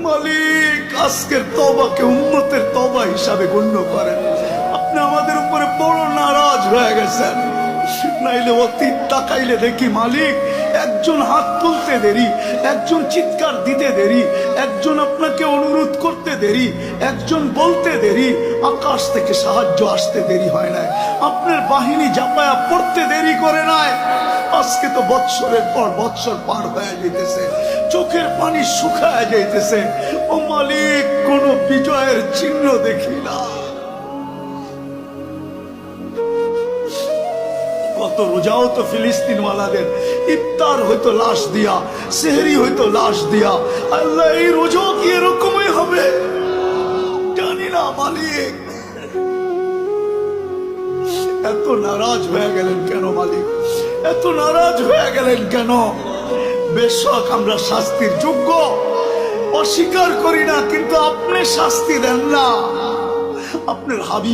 মালিক, আজকের তওবাকে উম্মতের তওবা হিসাবে গণ্য করেন। আপনি আমাদের উপরে বড় নারাজ হয়ে গেছেন। নাইলে অতীত তাকাইলে দেখি মালিক, একজন হাত তুলতে দেরি, একজন চিৎকার দিতে দেরি, একজন আপনাকে অনুরোধ করতে দেরি, একজন বলতে দেরি, আকাশ থেকে সাহায্য আসতে দেরি হয় নাই। আপনার বাহিনী জাপায়া পড়তে দেরি করে নাই। আজকে তো বৎসরের পর বৎসর পার হয়ে যেতেছে, চোখের পানি শুকায় যাইতেছে। ও মালিক, কোন বিজয়ের চিহ্ন দেখি না। কত রোজাও তো ফিলিস্তিন ওয়ালাদের ইফতার হইতো লাশ দিয়া, সেহরি হইতো লাশ দিয়া। আল্লাহ, এই রোজাও কি এরকমই হবে? জানি না মালিক। এত নারাজ হয়ে গেলেন কেন মালিক? এত নারাজ হয়ে গেলেন কেন? বেশক আমরা শাস্তির যোগ্য, অস্বীকার করি না, কিন্তু আপনি শাস্তি দেন না। আপনার হাবিব